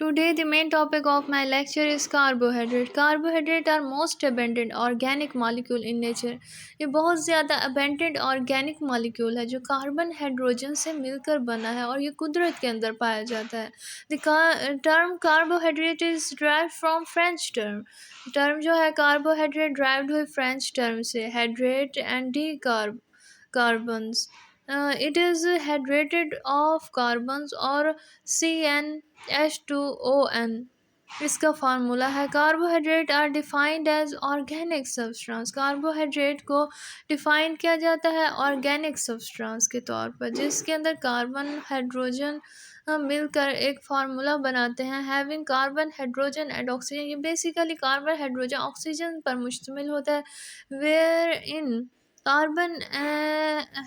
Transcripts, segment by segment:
Today, the main topic of my lecture is carbohydrate. Carbohydrate are most abundant organic molecule in nature. ये बहुत ज़्यादा abundant organic molecule है जो carbon hydrogen से मिलकर बना है और ये कुदरत के अंदर पाया जाता है. The term carbohydrate is derived from French term. Term जो है कार्बोहाइड्रेट derived हुई फ्रेंच टर्म से hydrate and carbons. It is hydrated of carbons और CnH2ON. इसका फार्मूला है carbohydrate are defined as organic substance. Carbohydrate को डिफाइन किया जाता है ऑर्गेनिक सब्सटेंस के तौर पर जिसके अंदर कार्बन हाइड्रोजन मिलकर एक फार्मूला बनाते हैं having carbon hydrogen and oxygen. ये बेसिकली कार्बन हाइड्रोजन ऑक्सीजन पर मुश्तमिल होता है where in carbon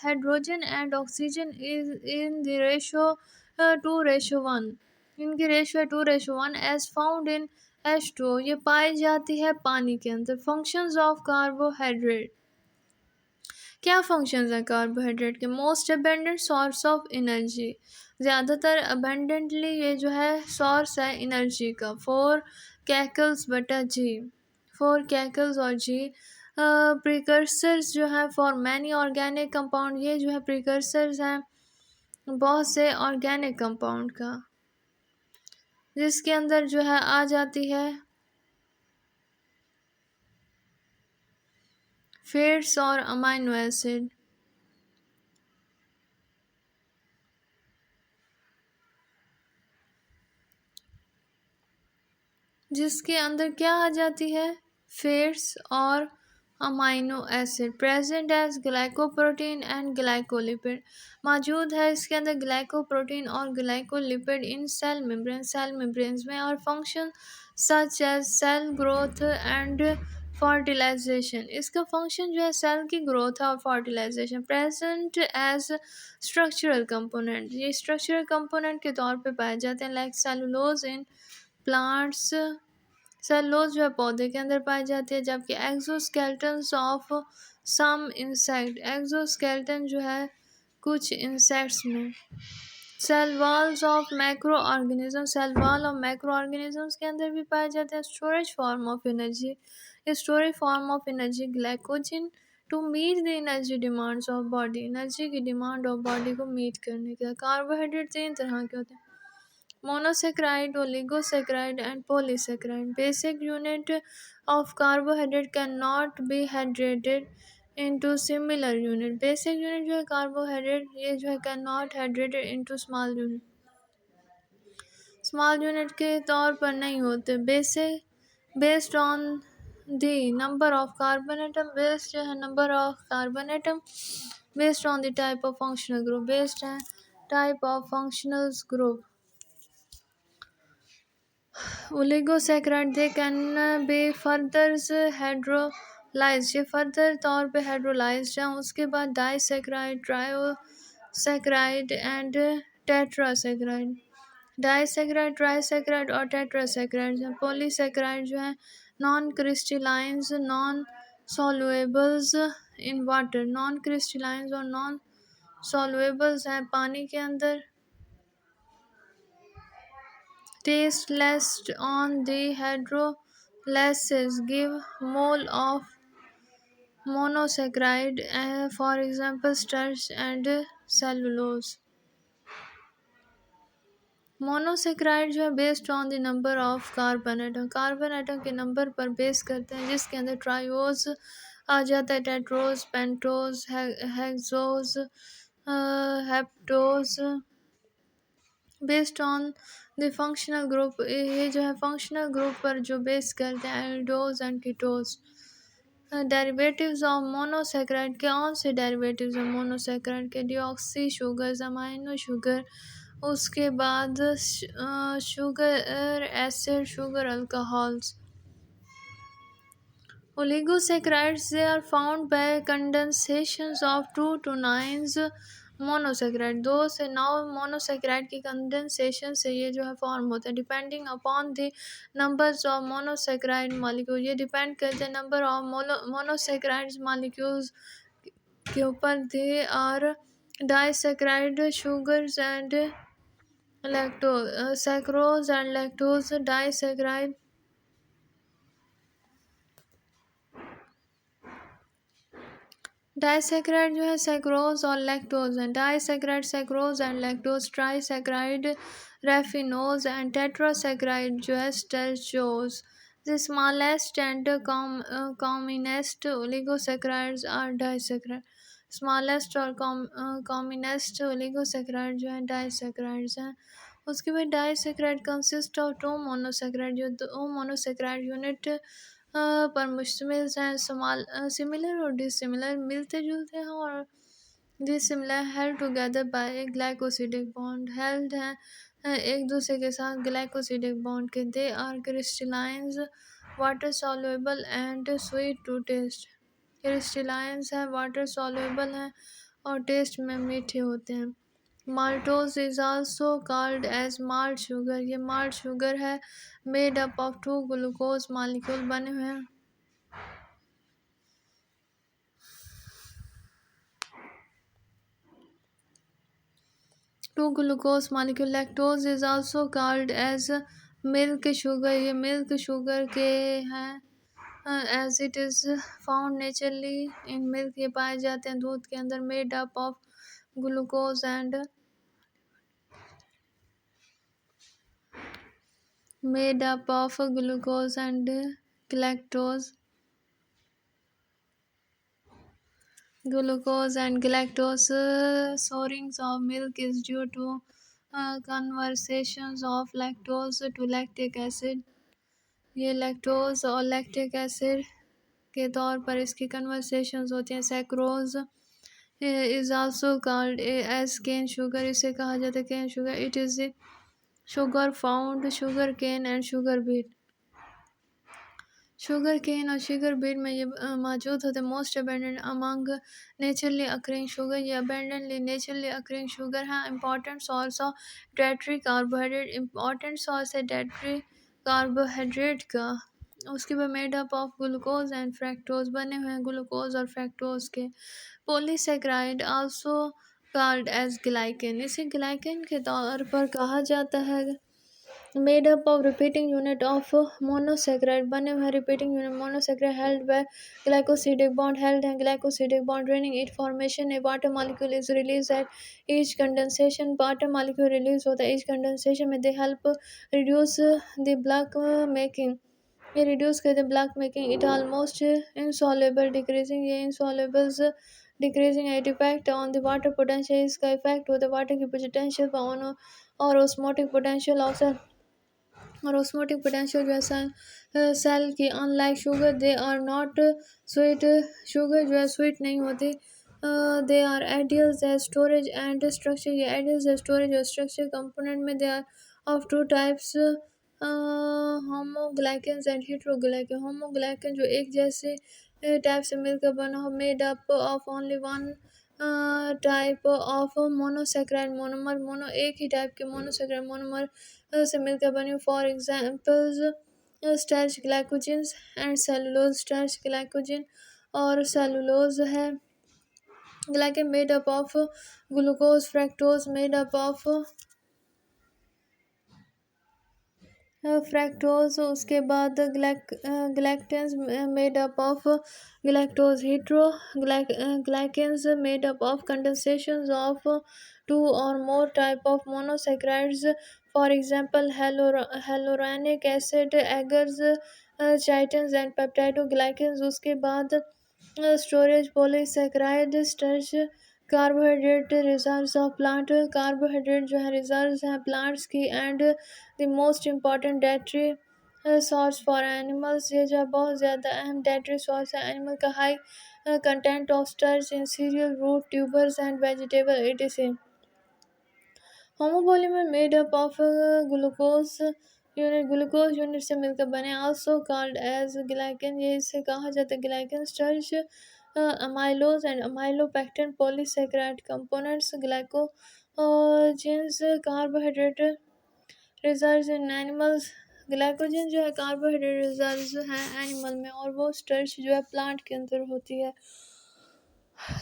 hydrogen and oxygen is in the ratio 2:1. इनकी रेशियो है 2:1 एज फाउंड इन H2O. ये पाई जाती है पानी के अंदर. Functions of carbohydrate. क्या फंक्शंस हैं कार्बोहाइड्रेट के? Most abundant source of energy. ज़्यादातर अबेंडेंटली ये जो है सोर्स है एनर्जी का. 4 कैकल्स और जी. प्रिकर्सर्स जो है फॉर मैनी ऑर्गेनिक कंपाउंड. ये जो है प्रिकर्सर्स हैं बहुत से ऑर्गेनिक कंपाउंड का जिसके अंदर जो है आ जाती है फैट्स और अमाइनो एसिड. जिसके अंदर क्या आ जाती है फैट्स और amino acid. Present as glycoprotein and glycolipid. मौजूद है इसके अंदर ग्लाइकोप्रोटीन और ग्लाइकोलिपिड इन सेल मेम्ब्रेन्स में. और function such as cell growth and fertilisation. इसका फंक्शन जो है सेल की ग्रोथ है और fertilisation. Present as structural component. ये स्ट्रक्चरल कंपोनेंट के तौर पे पाए जाते हैं like cellulose in plants. Cellulose जो है पौधे के अंदर पाई जाती है जबकि exoskeletons of some insect. Exoskeleton जो है कुछ इंसेक्ट्स में. Cell walls of macro organism. Cell wall और मैक्रो ऑर्गेनिजम्स के अंदर भी पाए जाते हैं. Storage form of energy. Storage form of energy glycogen to meet the energy demands of body. Energy की डिमांड ऑफ बॉडी को मीट करने के. कार्बोहाइड्रेट 3 तरह के होते हैं monosaccharide, oligosaccharide and polysaccharide. Basic unit of carbohydrate cannot be hydrated into similar unit. Basic unit जो है carbohydrate ये जो है cannot hydrated into small unit. Small unit के तौर पर नहीं होते. Based on the number of carbon atom. Based जो है number of carbon atom. Based on the type of functional group. Based है type of functional group. Oligosaccharide they can be further hydrolyse. ये further तौर पे hydrolysed हैं. उसके बाद disaccharide, triosaccharide and tetrasaccharide. Disaccharide, trisaccharide और टेट्रासैकेराइड हैं. Polysaccharide जो है non crystallines, non solubles in water. Non crystallines और नॉन सॉल्युएबल्स हैं पानी के अंदर. Tasteless on the hydrolysis give mole of monosaccharide, for example starch and cellulose. Monosaccharide जो है based on the number of carbon atom. Carbon atom के number पर base करते हैं जिसके अंदर ट्रायोज आ जाता है, tetrose, pentose, hexose, heptose. Based on the functional group. ये जो है फंक्शनल ग्रुप पर जो बेस करते हैं aldose and ketose. Derivatives of monosaccharide. कौन से डेरिवेटिव्स हैं मोनोसेक्राइड के? डिऑक्सी शुगर्स, अमाइनो शुगर, उसके बाद sugar acid, sugar alcohols. Oligosaccharides they are found by condensations of 2 to 9 monosaccharide. 2 से 9 मोनोसेक्राइड की कंडेंसेशन से ये जो है फॉर्म होता है. Depending upon the numbers of monosaccharide molecule. ये डिपेंड करते हैं नंबर ऑफ मोनोसेक्राइड मॉलिक्यूल्स के ऊपर. They are disaccharide sugars and Saccharose and lactose disaccharide. Disaccharide जो है सैक्रोज और लैक्टोज है। Disaccharide saccharose and lactose, trisaccharide raffinose and tetrasaccharide जो है stachyose. The smallest and commonest oligosaccharides are disaccharide. Smallest और commonest oligosaccharide जो है disaccharides हैं। उसके बाद disaccharide consist of two monosaccharide, जो दो मोनोसैकराइड यूनिट पर मुश्तमिल हैं। सिमिलर और डिसिमिलर, मिलते जुलते हैं और dissimilar, held together by a glycosidic bond, held हैं एक दूसरे के साथ ग्लाइकोसिडिक बॉन्ड के। They are crystallines, water soluble and sweet to taste. Crystallines है, वाटर सॉल्युबल हैं और टेस्ट में मीठे होते हैं। Maltose is also called as malt sugar, ये माल्ट शुगर है। Made up of two glucose molecule, बने हुए हैं two glucose molecule. Lactose is also called as milk sugar, ये मिल्क शुगर के हैं। As it is found naturally in milk, ये पाए जाते हैं दूध के अंदर। Made up of glucose and made up of glucose and galactose. Glucose and galactose sourings of milk is due to conversations of lactose to lactic acid. ये lactose और lactic acid के तौर पर इसकी conversations होती हैं। Saccharose is also called as cane sugar, इसे कहा जाता है cane sugar. It is the sugar found sugar cane and sugar beet. Sugar cane और शुगर बीट में ये मौजूद होते हैं। Most abundant among naturally occurring sugar, ये अबेंडेंटली नेचुरली अकरिंग शुगर है। Important source of dietary carbohydrate, important source है dietary carbohydrate का। उसके बाद made up of glucose and fructose, बने हुए हैं ग्लूकोज और फ्रैक्टोज के। Polysaccharide also called as glycan, इसे ग्लाइकेन के तौर पर कहा जाता है। Made up of repeating unit of monosaccharide, बने हुए repeating unit monosaccharide held by glycosidic bond, held है glycosidic bond. During it formation a water molecule is release at each condensation, water molecule release होता है each condensation में। They help reduce the block making, ये reduce करते block making. It almost insoluble decreasing, ये insolubles decreasing at effect on the water potential, इसका effect होता है water की पोटेंशियल पर और ऑस्मोटिक पोटेंशियल ऑफ और ऑस्मोटिक पोटेंशियल जो है सेल की। Unlike sugar they are not sweet, sugar जो है स्वीट नहीं होती। They are ideals as storage and structure, ये आइडियल्स एज स्टोरेज और स्ट्रक्चर कंपोनेंट में। They are of two types, homoglycans and heteroglycan. Homoglycan जो एक जैसे टाइप से मिलकर बना हो। Made up of only one type of monosaccharide monomer, mono एक ही टाइप के मोनोसेक्राइड मोनोमर से मिलकर बनी। For examples starch glycogens and cellulose, starch glycogen और सेलुलोज है। Glycan made up of glucose, fructose made up of fructose. उसके बाद galactans made up of galactose. Heteroglycans made up of condensations of two or more type of monosaccharides. For example hyaluronic acid, agars, chitins and peptidoglycans. उसके बाद storage polysaccharide, starch carbohydrate reserves of plant, carbohydrate जो है reserves हैं plants की। And the most important dietary source for animals, ये जो है बहुत ज़्यादा अहम डाइटरी सोर्स है एनिमल का। High content of starch in cereal, root, tubers and vegetable etc. Homopolymer made up of glucose unit से मिलकर बने। आल्सो कॉल्ड एज ग्लाइकेन, ये इसे कहा जाता है glycan. Starch amylose and amylopectin polysaccharide components. Glycogens carbohydrate reserves in animals, glycogen जो है कार्बोहाइड्रेट रिजर्व्स हैं एनिमल में और वो स्टार्च जो है प्लांट के अंदर होती है।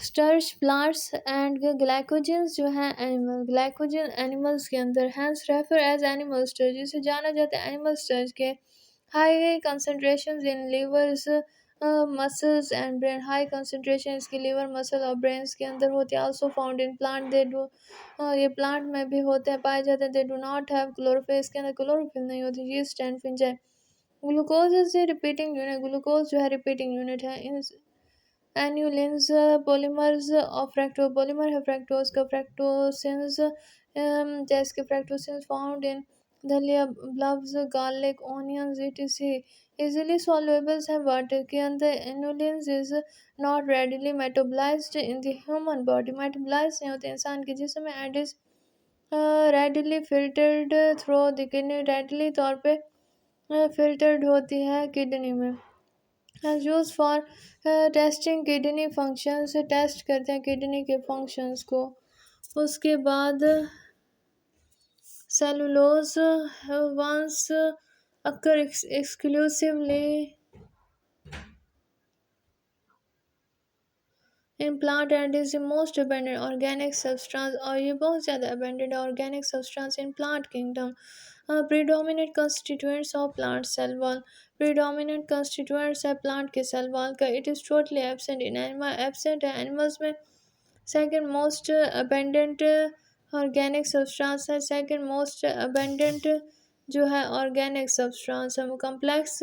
स्टार्च प्लांट्स एंड ग्लाइकोजन्स जो है एनिमल ग्लाइकोजन एनिमल्स के अंदर hence refer as animal starch, जिसे जाना जाता है एनिमल स्टार्च के high concentration in livers muscles and brain. High concentration इसकी लीवर मसल और ब्रेन्स के अंदर होती है। Also found in plant they do, ये प्लांट में भी होते हैं, पाए जाते हैं। They do not have chlorophyll, इसके अंदर क्लोरोफिल नहीं होती। Yeast and fungi. Glucose is repeating unit, glucose जो है रिपीटिंग यूनिट है। In inulins polymers of fructo, polymer है फ्रैक्टोज का। फ्रैक्टोसिन्स जैसे कि fructosans found in dahlia, bulbs, garlic, onions etc easily solubles है वाटर के अंदर। Inulins is not readily metabolized in the human body, metabolize नहीं होते इंसान के जिस्म में। And is readily filtered through the kidney, readily तौर पे फिल्टर्ड होती है किडनी में। Use for testing kidney functions, test करते हैं किडनी के फंक्शंस को। उसके बाद cellulose once occur exclusively in plant and is the most abundant organic substance, और ये बहुत ज़्यादा abundant organic substance in plant kingdom. Predominant constituents of plant cell wall, predominant constituents है प्लांट के सेल वॉल का। It is totally absent in animal, absent है animals में। Second most abundant organic substance है, सेकेंड मोस्ट अबेंडेंट जो है organic substance है। Complex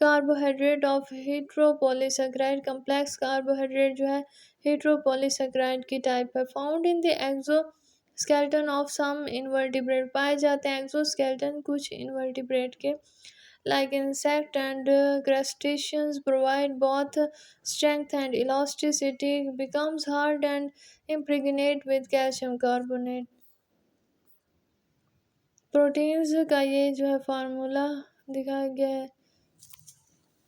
carbohydrate of heteropolysaccharide, complex carbohydrate जो है हीट्रोपोलीसेकेराइड की टाइप है। Found in the exoskeleton of some invertebrate, पाए जाते हैं एक्सोस्केलेटन कुछ इनवर्टिब्रेट के। like insect and crustaceans provide both strength and elasticity, becomes hard and impregnate with calcium carbonate। Proteins का ये जो है फार्मूला दिखाया गया है।